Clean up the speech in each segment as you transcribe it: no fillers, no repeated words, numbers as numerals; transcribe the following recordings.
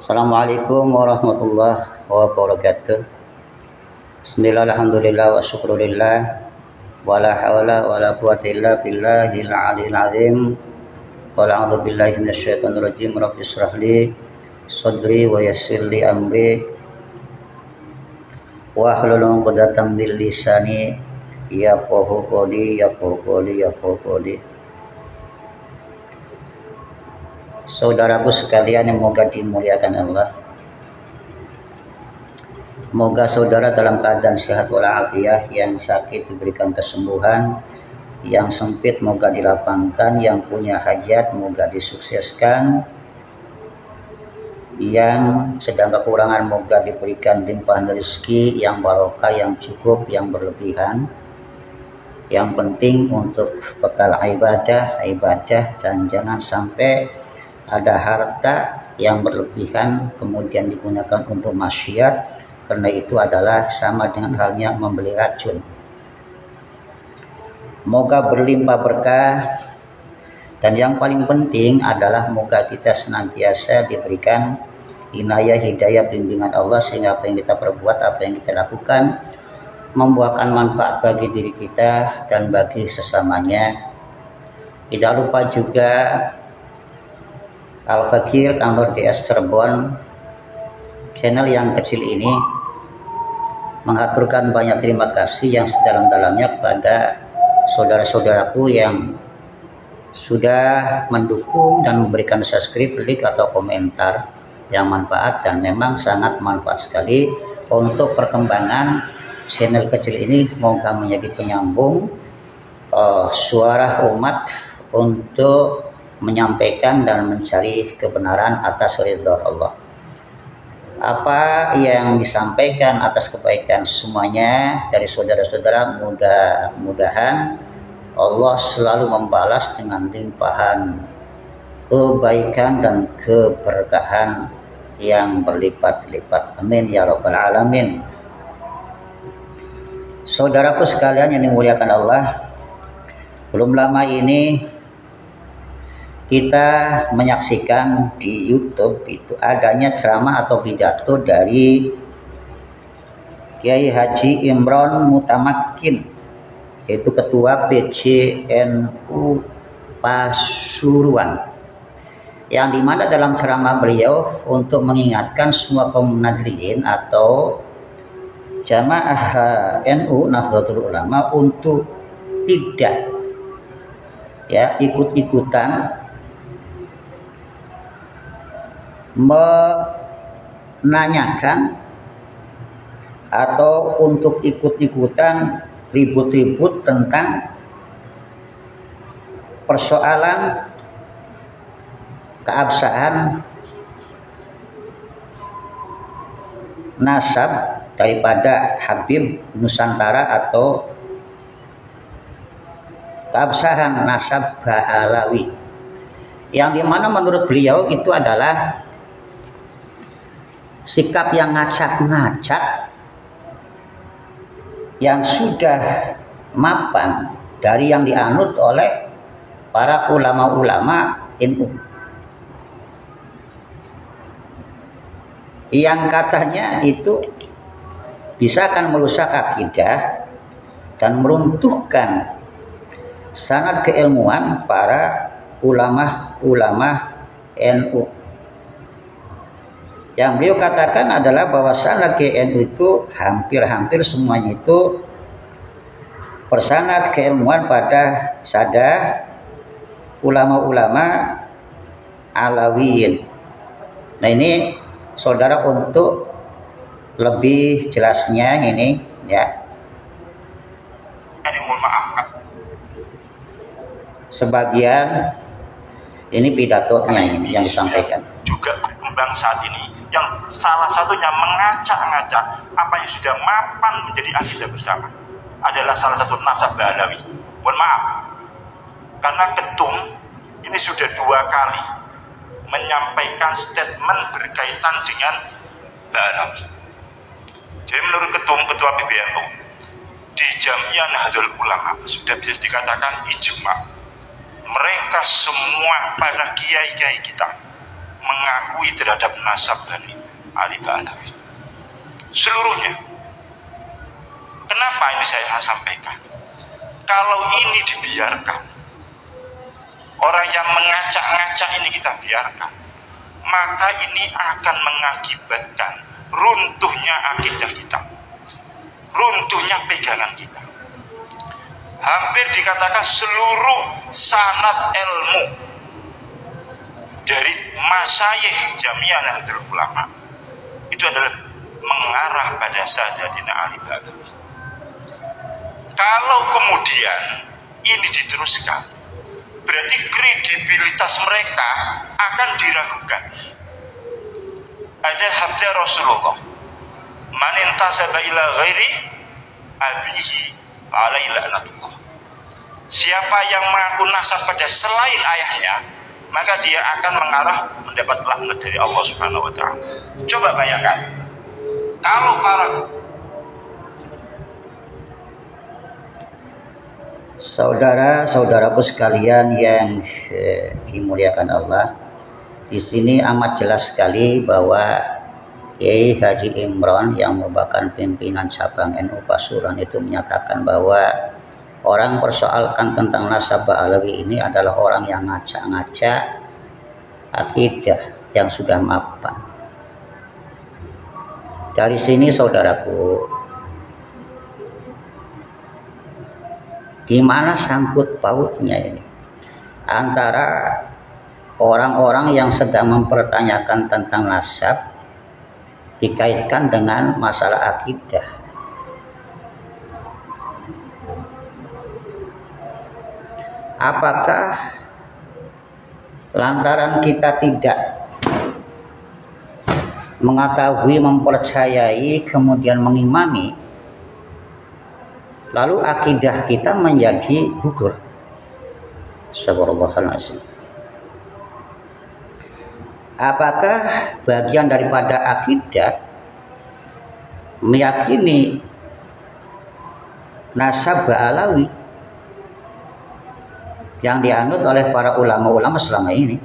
Assalamualaikum warahmatullahi wabarakatuh. Bismillah, alhamdulillah, wa syukurillah, wa la hawla wa la quwwata illa billahil aliyil azim. Qul a'udzu billahi minasyaitonir rajim. Rabbi shrah li sadri wa yassir li amri wa hlul 'uqdatam min lisani yafqahu qawli. Saudaraku sekalian yang moga dimuliakan Allah, moga saudara dalam keadaan sehat walafiat, yang sakit diberikan kesembuhan, yang sempit moga dilapangkan, yang punya hajat moga disukseskan, yang sedang kekurangan moga diberikan limpahan rezeki yang barokah, yang cukup, yang berlebihan. Yang penting untuk bekal ibadah, dan jangan sampai ada harta yang berlebihan kemudian digunakan untuk maksiat, karena itu adalah sama dengan halnya membeli racun. Moga berlimpah berkah, dan yang paling penting adalah moga kita senantiasa diberikan inayah, hidayah, bimbingan Allah, sehingga apa yang kita perbuat, apa yang kita lakukan membuahkan manfaat bagi diri kita dan bagi sesamanya. Tidak lupa juga Al-Fakir Kantor DS Cirebon, channel yang kecil ini mengaturkan banyak terima kasih yang sedalam-dalamnya kepada saudara-saudaraku yang sudah mendukung dan memberikan subscribe, like atau komentar yang manfaat, dan memang sangat manfaat sekali untuk perkembangan channel kecil ini. Moga menjadi penyambung suara umat untuk menyampaikan dan mencari kebenaran atas ridha Allah. Apa yang disampaikan atas kebaikan semuanya dari saudara-saudara, mudah-mudahan Allah selalu membalas dengan limpahan kebaikan dan keberkahan yang berlipat-lipat. Amin ya rabbal alamin. Saudaraku sekalian yang dimuliakan Allah, belum lama ini kita menyaksikan di YouTube itu adanya ceramah atau pidato dari Kiai Haji Imron Mutamakin, yaitu Ketua PCNU Pasuruan, yang dimana dalam ceramah beliau untuk mengingatkan semua kaum nadliin atau jamaah NU Nahdlatul Ulama untuk tidak ikut-ikutan menanyakan atau untuk ikut-ikutan ribut-ribut tentang persoalan keabsahan nasab daripada Habib Nusantara atau keabsahan nasab Ba'alawi, yang dimana menurut beliau itu adalah sikap yang ngacak-ngacak yang sudah mapan dari yang dianut oleh para ulama-ulama NU, yang katanya itu bisa akan merusak akidah dan meruntuhkan sanad keilmuan para ulama-ulama NU. Yang beliau katakan adalah bahwa sanad ke NU itu hampir-hampir semuanya itu bersanad keilmuan pada sadah ulama-ulama Alawiyin. Nah ini saudara, untuk lebih jelasnya ini mohon maaf sebagian ini pidatonya ini yang disampaikan. Juga berkembang saat ini, yang salah satunya mengacak-ngacak apa yang sudah mapan menjadi akidah bersama adalah salah satu nasab Ba'alawi. Mohon maaf, karena ketum ini sudah 2 kali menyampaikan statement berkaitan dengan Ba'alawi. Jadi menurut ketua PBNU di Jamiah Nahdlatul Ulama sudah bisa dikatakan ijma, mereka semua para kiai-kiai kita mengakui terhadap nasab Bani Ali Ba'alawi seluruhnya. Kenapa ini saya sampaikan? Kalau ini dibiarkan, orang yang mengacak-ngacak ini kita biarkan, maka ini akan mengakibatkan runtuhnya akidah kita, runtuhnya pegangan kita. Hampir dikatakan seluruh sanad ilmu dari masyayikh Jami'ah Nahdlatul Ulama itu adalah mengarah pada Sayyidina Ali Ba'alawi. Kalau kemudian ini diteruskan, berarti kredibilitas mereka akan diragukan. Ada sabda Rasulullah, man intasaba ila ghairi abihi alaihi la'natullah. Siapa yang mengaku nasab pada selain ayahnya, maka dia akan mengarah mendapat laknat dari Allah Subhanahu wa taala. Coba bayangkan, kalau para saudara-saudaraku sekalian yang dimuliakan Allah, di sini amat jelas sekali bahwa Kiai Haji Imron yang merupakan pimpinan cabang NU Pasuruan itu menyatakan bahwa orang persoalkan tentang nasab Ba'alawi ini adalah orang yang ngacak-ngacak akidah yang sudah mapan. Dari sini saudaraku, gimana sangkut pautnya ini antara orang-orang yang sedang mempertanyakan tentang nasab dikaitkan dengan masalah akidah? Apakah lantaran kita tidak mengetahui, mempercayai, kemudian mengimani, lalu akidah kita menjadi gugur? Subhanallah. Apakah bagian daripada akidah meyakini nasab Ba'alawi yang dianut oleh para ulama-ulama selama ini?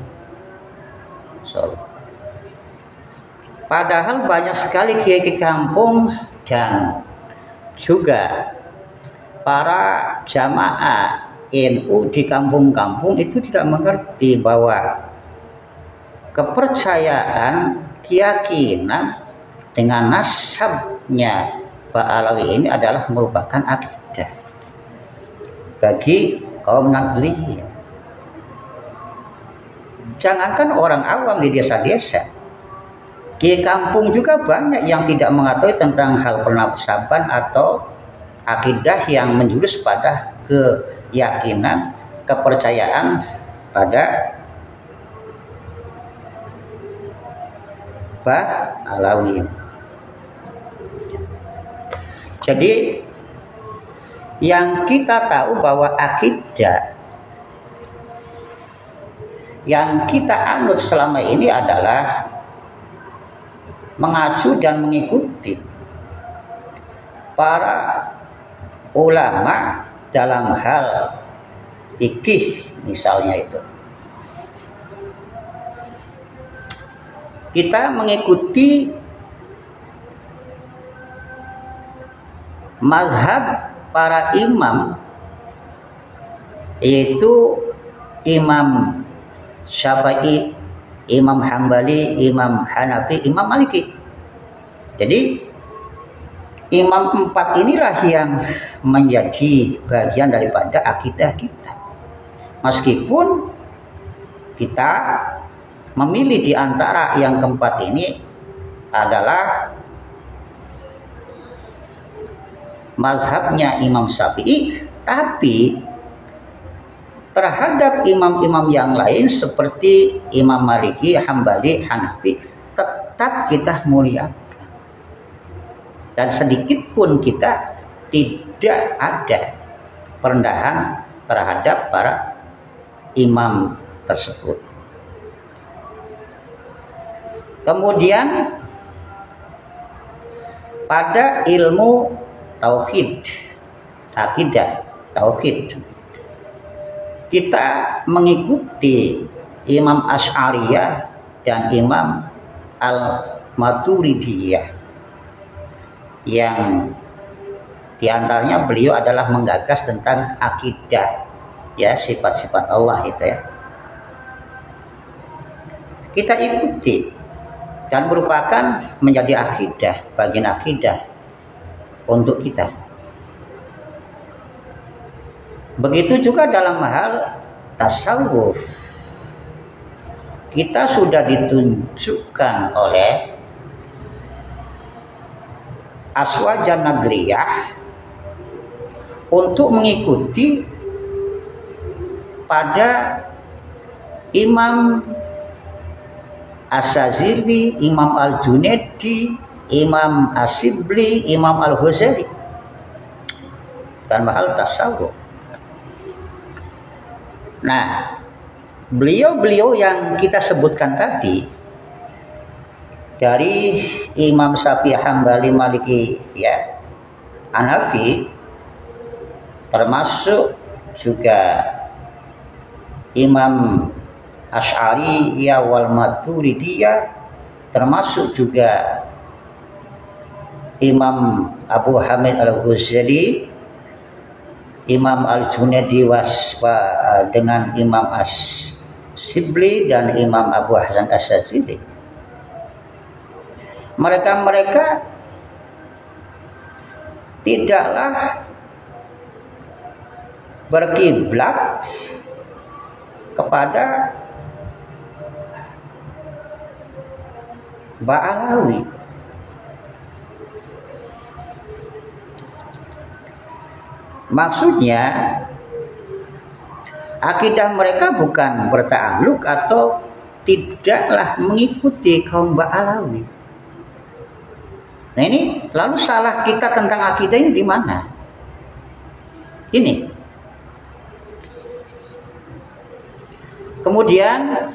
Padahal banyak sekali kiai kampung dan juga para jamaah NU di kampung-kampung itu tidak mengerti bahwa kepercayaan, keyakinan dengan nasabnya Ba'alawi ini adalah merupakan akidah bagi kaum Nahdliyin. Jangankan orang awam di desa-desa, di kampung juga banyak yang tidak mengetahui tentang hal pernasaban atau akidah yang menjurus pada keyakinan, kepercayaan pada Ba'alawi. Jadi yang kita tahu bahwa akidah yang kita anut selama ini adalah mengacu dan mengikuti para ulama dalam hal fikih misalnya itu. Kita mengikuti mazhab para imam, yaitu Imam Syafi'i, Imam Hambali, Imam Hanafi, Imam Maliki. Jadi imam empat inilah yang menjadi bagian daripada akidah kita. Meskipun kita memilih di antara yang keempat ini adalah mazhabnya Imam Syafi'i, tapi terhadap imam-imam yang lain seperti Imam Maliki, Hambali, Hanafi tetap kita muliakan. Dan sedikit pun kita tidak ada perendahan terhadap para imam tersebut. Kemudian pada ilmu tauhid, akidah, tauhid, kita mengikuti Imam Asy'ariyah, dan Imam Al-Maturidiyah, yang diantaranya beliau adalah menggagas tentang akidah, ya, sifat-sifat Allah itu ya. Kita ikuti dan merupakan menjadi akidah, bagian akidah untuk kita. Begitu juga dalam hal tasawuf, kita sudah ditunjukkan oleh Aswajan Nagriyah untuk mengikuti pada Imam As-Sazili, Imam Al-Junaidi, Imam As-Sibli, Imam Al-Ghazali dalam hal tasawuf. Nah, beliau-beliau yang kita sebutkan tadi, dari Imam Syafi'i, Hambali, Maliki, ya, Hanafi, termasuk juga Imam Asy'ari wal Maturidiyah, termasuk juga Imam Abu Hamid Al-Ghazali, Imam Al-Junaidi dengan Imam As-Sibli dan Imam Abu Hasan As-Sazili. Mereka tidaklah berkiblat kepada Ba'alawi. Maksudnya akidah mereka bukan bertakluk atau tidaklah mengikuti kaum Ba'alawi. Nah ini lalu salah kita tentang akidah ini di mana? Ini. Kemudian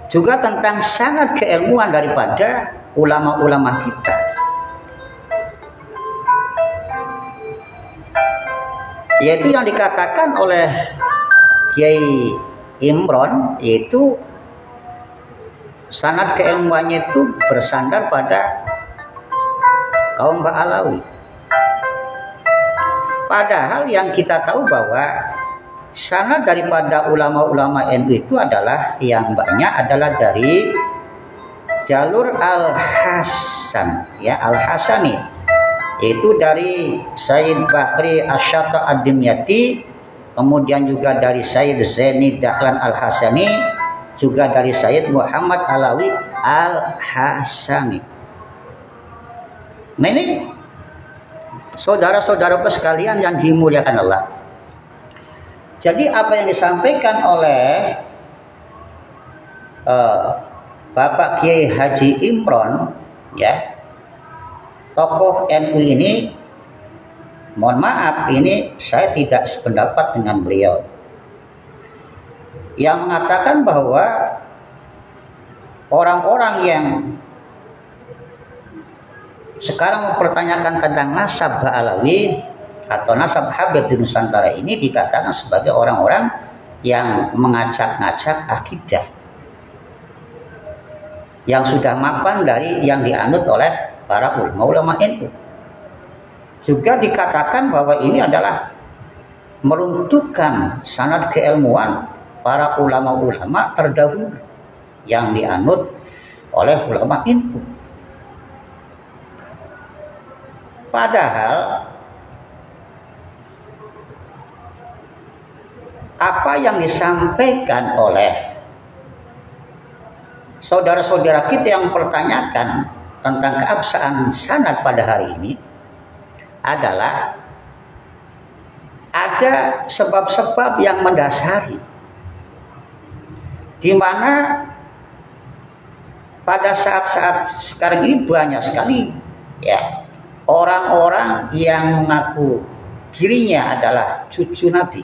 juga tentang sanad keilmuan daripada ulama-ulama kita. Yaitu yang dikatakan oleh Kiai Imron, yaitu sanad keilmuannya itu bersandar pada kaum Ba'alawi. Padahal yang kita tahu bahwa sanad daripada ulama-ulama NU itu adalah yang banyak adalah dari jalur Al-Hasan, ya, Al-Hasani, yaitu dari Sayyid Bakri Asyata Ad-Dimyati, kemudian juga dari Sayyid Zaini Dahlan Al-Hasani, juga dari Sayyid Muhammad Alawi Al-Hasani. Nah ini saudara-saudara sekalian yang dimuliakan Allah. Jadi apa yang disampaikan oleh Bapak Kiai Haji Imron, ya, tokoh NU ini, mohon maaf, ini saya tidak sependapat dengan beliau yang mengatakan bahwa orang-orang yang sekarang mempertanyakan tentang nasab Ba'alawi atau nasab Habib di Nusantara ini dikatakan sebagai orang-orang yang mengacak-ngacak akidah yang sudah mapan dari yang dianut oleh para ulama-ulama NU. Juga dikatakan bahwa ini adalah meruntuhkan sanad keilmuan para ulama-ulama terdahulu yang dianut oleh ulama NU. Padahal apa yang disampaikan oleh saudara-saudara kita yang mempertanyakan tentang keabsahan sanad pada hari ini adalah ada sebab-sebab yang mendasari, di mana pada saat-saat sekarang ini banyak sekali, ya, orang-orang yang mengaku dirinya adalah cucu Nabi,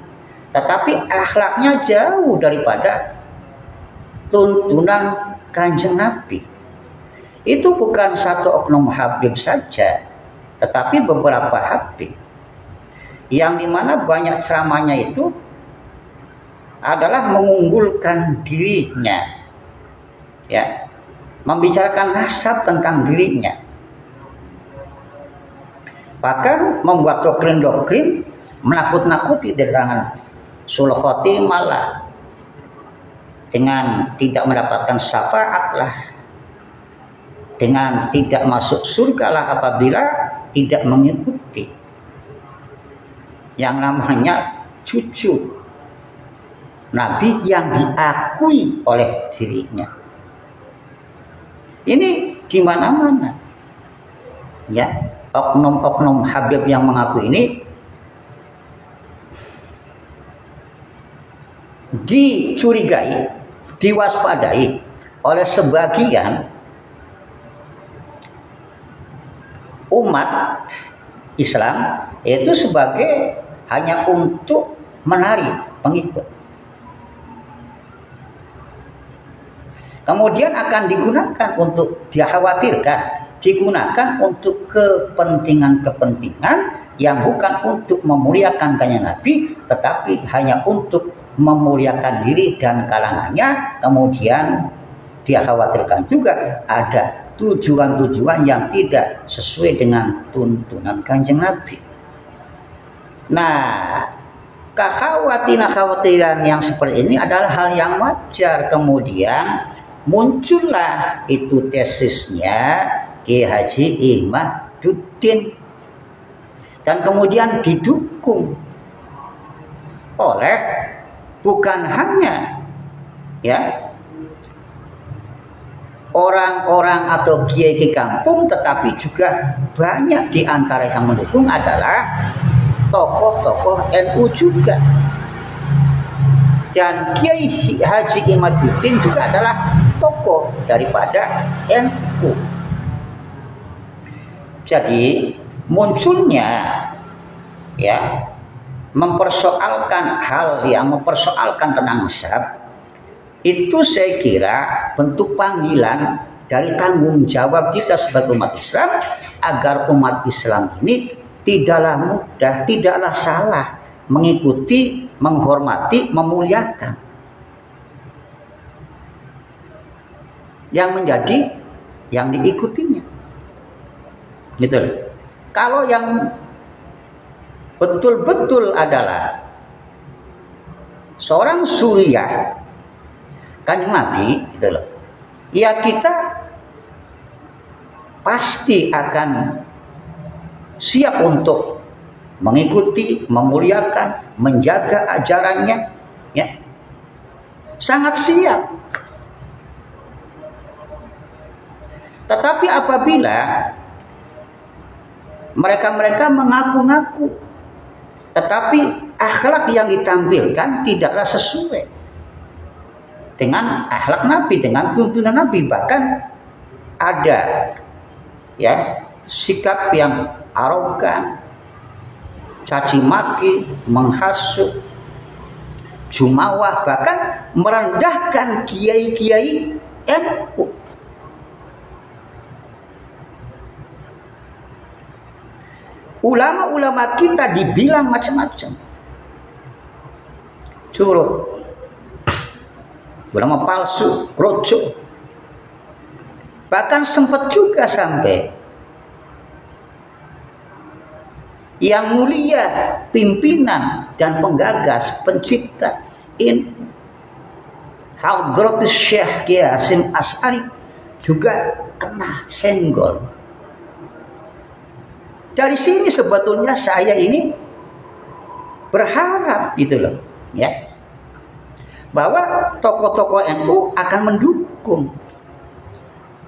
tetapi akhlaknya jauh daripada tuntunan Kanjeng Nabi. Itu bukan satu oknum Habib saja, tetapi beberapa Habib yang dimana banyak ceramahnya itu adalah mengunggulkan dirinya ya, membicarakan nasab tentang dirinya, bahkan membuat doktrin-doktrin menakut-nakuti dengan sul khotimah lah, dengan tidak mendapatkan syafaat lah, dengan tidak masuk surga lah apabila tidak mengikuti yang namanya cucu Nabi yang diakui oleh dirinya. Ini di mana-mana, ya, oknum-oknum Habib yang mengaku ini dicurigai, diwaspadai oleh sebagian umat Islam, yaitu sebagai hanya untuk menarik pengikut. Kemudian akan digunakan untuk, dikhawatirkan digunakan untuk kepentingan-kepentingan yang bukan untuk memuliakan kanjeng Nabi, tetapi hanya untuk memuliakan diri dan kalangannya. Kemudian dia khawatirkan juga ada tujuan-tujuan yang tidak sesuai dengan tuntunan kanjeng Nabi. Nah, kekhawatiran yang seperti ini adalah hal yang wajar. Kemudian muncullah itu tesisnya Kiai Haji Imaduddin, dan kemudian didukung oleh bukan hanya, ya, orang-orang atau kiai di kampung, tetapi juga banyak di antara yang mendukung adalah tokoh-tokoh NU juga. Dan Kiai Haji Imaduddin juga adalah tokoh daripada NU. Jadi munculnya, ya, mempersoalkan hal yang mempersoalkan tentang nasab itu, saya kira bentuk panggilan dari tanggung jawab kita sebagai umat Islam, agar umat Islam ini tidaklah mudah, tidaklah salah mengikuti, menghormati, memuliakan yang menjadi yang diikutinya, gitu. Kalau yang betul-betul adalah seorang suriah kanjeng Nabi, gitu loh, ya kita pasti akan siap untuk mengikuti, memuliakan, menjaga ajarannya, ya, sangat siap. Tetapi apabila mereka-mereka mengaku-ngaku, tetapi akhlak yang ditampilkan tidaklah sesuai dengan akhlak Nabi, dengan tuntunan Nabi, bahkan ada, ya, sikap yang arogan, caci maki, menghasut, jumawah, bahkan merendahkan kiai-kiai NU. Ulama-ulama kita dibilang macam-macam, curut, ulama palsu, kroco, bahkan sempat juga sampai yang mulia, pimpinan dan penggagas, pencipta Hadratus Syekh Kiai Hasyim Asy'ari juga kena senggol. Dari sini sebetulnya saya ini berharap, gitu loh, ya, bahwa tokoh-tokoh NU akan mendukung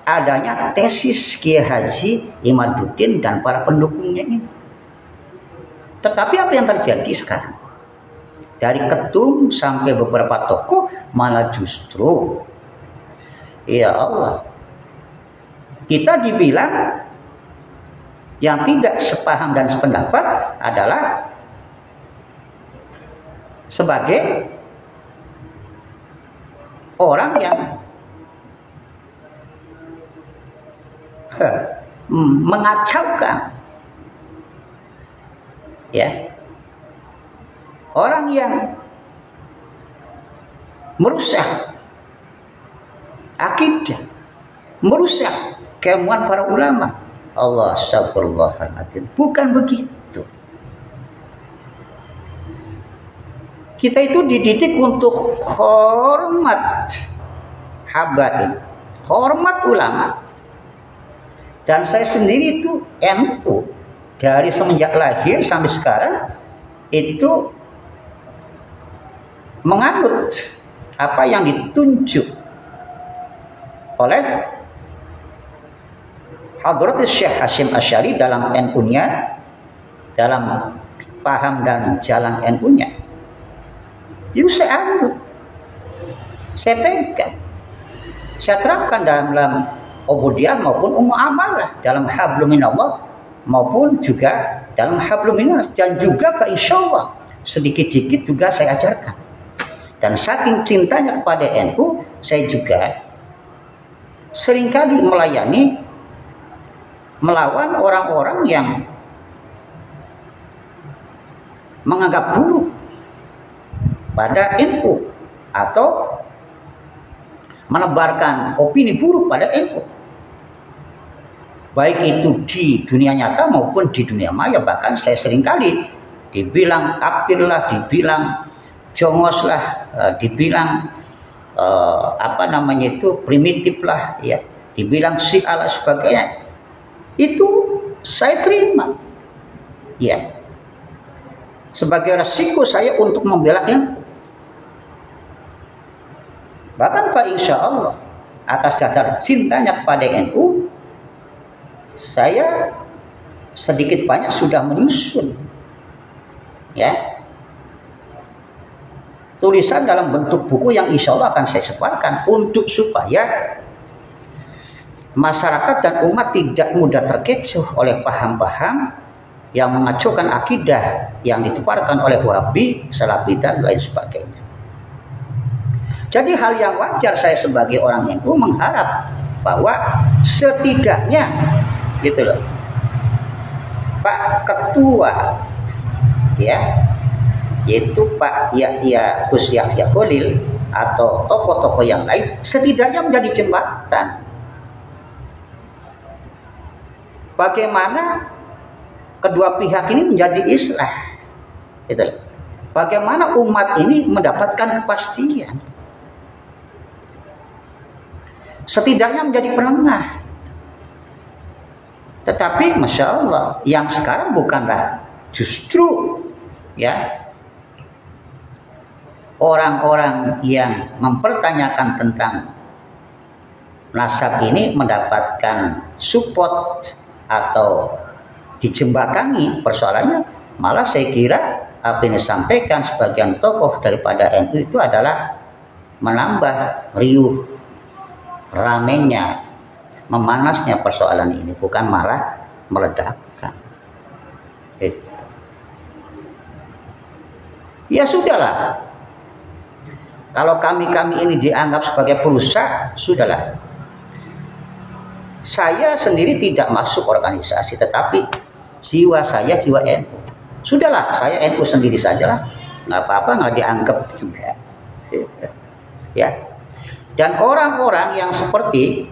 adanya tesis Kiai Haji Imaduddin dan para pendukungnya ini. Tetapi apa yang terjadi sekarang? Dari ketum sampai beberapa tokoh malah justru, ya Allah, kita dibilang yang tidak sepaham dan sependapat adalah sebagai orang yang mengacaukan, ya, orang yang merusak akidah, merusak keilmuan para ulama. Allah astagfirullahaladzim. Bukan begitu. Kita itu dididik untuk hormat habaib, hormat ulama. Dan saya sendiri itu NU dari semenjak lahir sampai sekarang itu menganut apa yang ditunjuk oleh Hadratus Syekh Hasyim Asy'ari dalam NU-nya, dalam paham dan jalan NU-nya. Itu saya anut, saya pegang, saya terapkan dalam ubudiyah maupun amalah, dalam hablum minallah maupun juga dalam hablum minnas, dan juga insya Allah sedikit-sedikit juga saya ajarkan. Dan saking cintanya kepada NU, saya juga seringkali melayani, melawan orang-orang yang menganggap buruk pada NU atau menebarkan opini buruk pada NU, baik itu di dunia nyata maupun di dunia maya. Bahkan saya seringkali dibilang kafir lah, dibilang jongos lah, dibilang primitif lah, ya, dibilang syiah lah sebagainya. Itu saya terima, ya, sebagai resiko saya untuk membela NU. Bahkan Pak, insya Allah atas dasar cintanya kepada NU, saya sedikit banyak sudah menyusun, ya, tulisan dalam bentuk buku yang insya Allah akan saya sebarkan untuk supaya masyarakat dan umat tidak mudah terkecoh oleh paham-paham yang mengacaukan akidah yang ditebarkan oleh Wahabi, Salafi dan lain sebagainya. Jadi hal yang wajar saya sebagai orang NU mengharap bahwa setidaknya gitu loh, Pak Ketua, ya, yaitu Pak Yahya Gus Yahya Khalil atau tokoh-tokoh yang lain setidaknya menjadi jembatan bagaimana kedua pihak ini menjadi islah, gitu loh. Bagaimana umat ini mendapatkan kepastian, setidaknya menjadi penengah. Tetapi masya Allah, yang sekarang bukanlah justru, ya, orang-orang yang mempertanyakan tentang nasab ini mendapatkan support atau dijembatani persoalannya. Malah saya kira apa yang disampaikan sebagian tokoh daripada NU itu adalah menambah riuh, ramenya, memanasnya persoalan ini, bukan malah meledakkan. Ya sudahlah, kalau kami ini dianggap sebagai perusak, sudahlah. Saya sendiri tidak masuk organisasi, tetapi jiwa saya jiwa NU. Sudahlah, saya NU sendiri sajalah, nggak apa-apa, nggak dianggap juga. Ya. Dan orang-orang yang seperti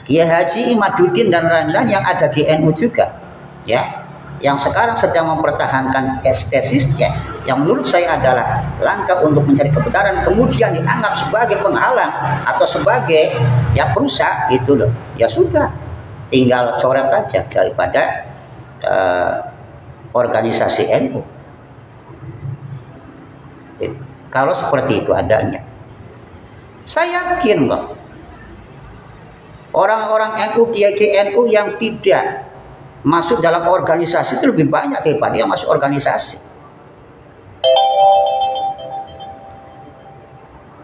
Kiai Haji Imaduddin dan lain-lain yang ada di NU juga, ya, yang sekarang sedang mempertahankan estesisnya, yang menurut saya adalah langkah untuk mencari kebenaran, kemudian dianggap sebagai penghalang atau sebagai, ya, perusak, gitu loh. Ya sudah, tinggal coret aja daripada organisasi NU. Kalau seperti itu adanya, saya yakin kok orang-orang NU, kiai NU yang tidak masuk dalam organisasi itu lebih banyak daripada yang masuk organisasi.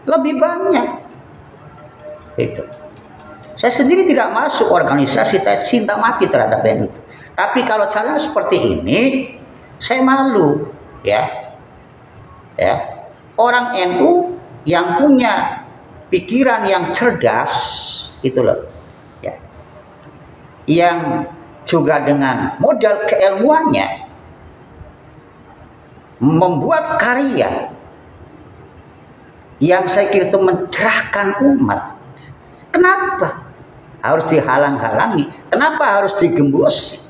Lebih banyak. Itu. Saya sendiri tidak masuk organisasi, saya cinta mati terhadap NU itu. Tapi kalau caranya seperti ini, saya malu, ya. Ya. Orang NU yang punya pikiran yang cerdas, gitu loh. Ya. Yang juga dengan modal keilmuannya membuat karya yang saya kira itu mencerahkan umat, Kenapa harus dihalang-halangi? Kenapa harus digembosi?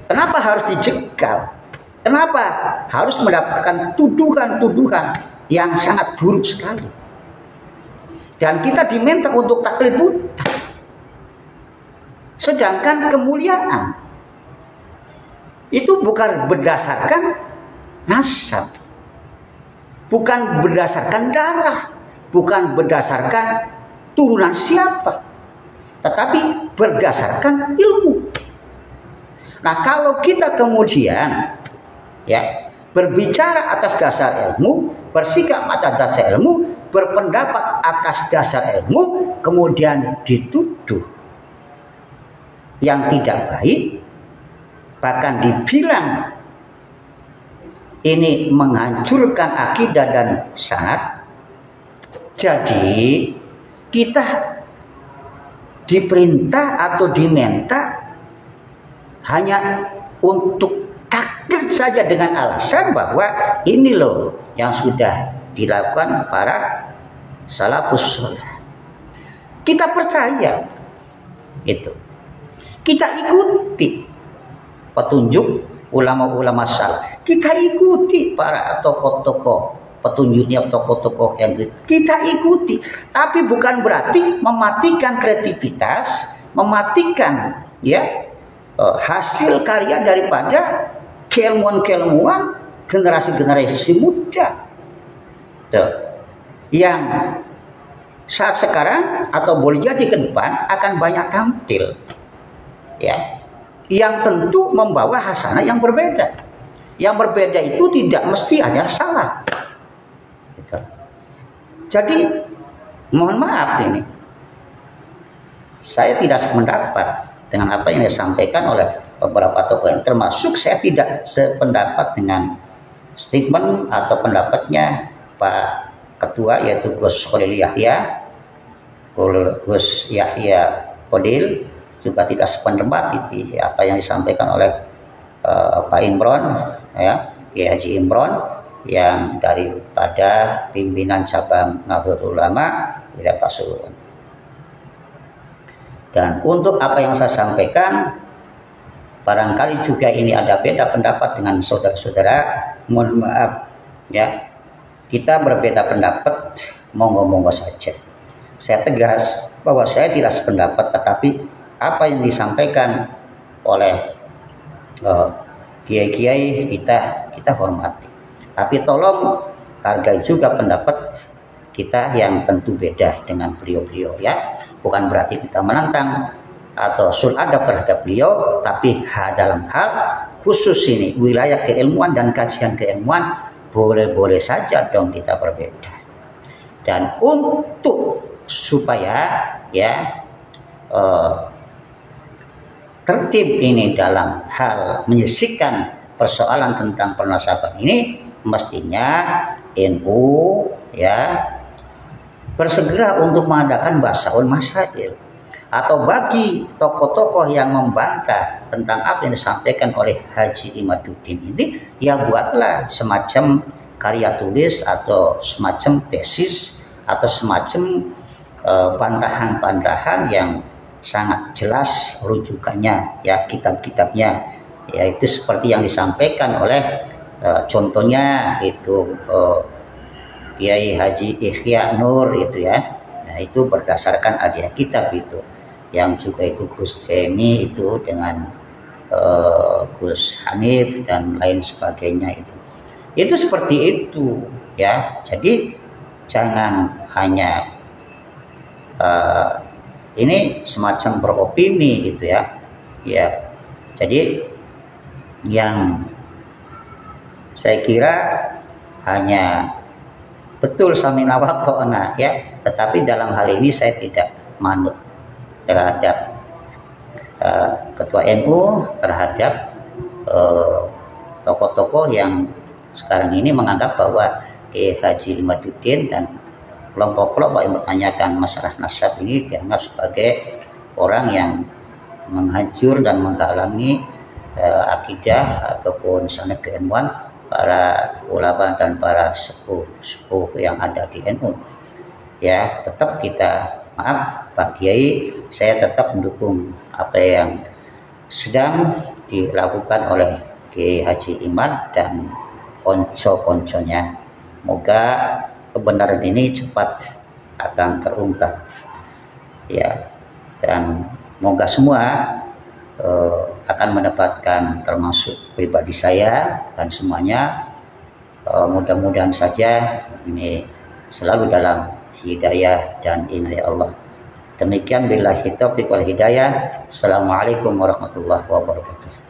Kenapa harus dijegal? Kenapa harus mendapatkan tuduhan-tuduhan yang sangat buruk sekali? Dan kita diminta untuk taklid buta. Sedangkan kemuliaan itu bukan berdasarkan nasab, bukan berdasarkan darah, bukan berdasarkan turunan siapa, tetapi berdasarkan ilmu. Nah, kalau kita kemudian berbicara atas dasar ilmu, bersikap atas dasar ilmu, berpendapat atas dasar ilmu, kemudian dituduh yang tidak baik, bahkan dibilang ini menghancurkan akidah dan sanad. Jadi kita diperintah atau diminta hanya untuk takdir saja dengan alasan bahwa ini loh yang sudah dilakukan para salafus saleh. Kita percaya itu. Kita ikuti petunjuk ulama-ulama saleh. Kita ikuti para tokoh-tokoh petunjuknya, tokoh-tokoh yang kita ikuti. Tapi bukan berarti mematikan kreativitas, mematikan hasil karya daripada keilmuan-keilmuan generasi-generasi muda yang saat sekarang atau boleh jadi ke depan akan banyak tampil, yang tentu membawa hasanah yang berbeda. Yang berbeda itu tidak mesti hanya salah. Jadi mohon maaf ini, saya tidak sependapat dengan apa yang disampaikan oleh beberapa tokoh, termasuk saya tidak sependapat dengan statement atau pendapatnya Pak Ketua, yaitu Gus Khalil Yahya, Gus Yahya Kodil, juga tidak sependapat itu apa yang disampaikan oleh Pak Imron, Kiai Haji Imron, yang daripada pimpinan cabang Nahdlatul Ulama Wilayah Pasuruan. Dan untuk apa yang saya sampaikan, barangkali juga ini ada beda pendapat dengan saudara-saudara. Mohon maaf kita berbeda pendapat, monggo-monggo saja. Saya tegas bahwa saya tidak sependapat, tetapi apa yang disampaikan oleh kiai-kiai kita hormati. Tapi tolong hargai juga pendapat kita yang tentu beda dengan beliau-beliau, Bukan berarti kita menantang atau suladab terhadap beliau, tapi dalam hal khusus ini wilayah keilmuan dan kajian keilmuan boleh-boleh saja dong kita berbeda. Dan untuk supaya tertib ini dalam hal menyelesaikan persoalan tentang pernasaban ini, mestinya NU bersegera untuk mengadakan bahasaul masail, atau bagi tokoh-tokoh yang membantah tentang apa yang disampaikan oleh Haji Imaduddin ini, buatlah semacam karya tulis atau semacam tesis atau semacam bantahan-bantahan yang sangat jelas rujukannya, kitab-kitabnya, yaitu seperti yang disampaikan oleh contohnya itu Kiai Haji Ikhya Nur itu Nah, itu berdasarkan hadiah kitab itu, yang juga itu Gus Ceni itu dengan Gus Hanif dan lain sebagainya itu seperti itu Jadi jangan hanya ini semacam beropini gitu Jadi yang saya kira hanya betul samina wa ta'na tetapi dalam hal ini saya tidak manut terhadap Ketua NU, terhadap tokoh-tokoh yang sekarang ini menganggap bahwa Haji Imaduddin dan kelompok-kelompok yang bertanyakan masalah nasab ini dianggap sebagai orang yang menghancur dan menghalangi akidah ataupun sanad keilmuan para ulama dan para sepuh yang ada di NU. Tetap kita maaf Pak Kiai, saya tetap mendukung apa yang sedang dilakukan oleh Kiai Haji Imad dan konco-konconya. Moga kebenaran ini cepat akan terungkap ya, dan moga semua akan mendapatkan, termasuk pribadi saya dan semuanya, mudah-mudahan saja ini selalu dalam hidayah dan inayah Allah. Demikian billahi taufiq wal hidayah. Assalamualaikum warahmatullahi wabarakatuh.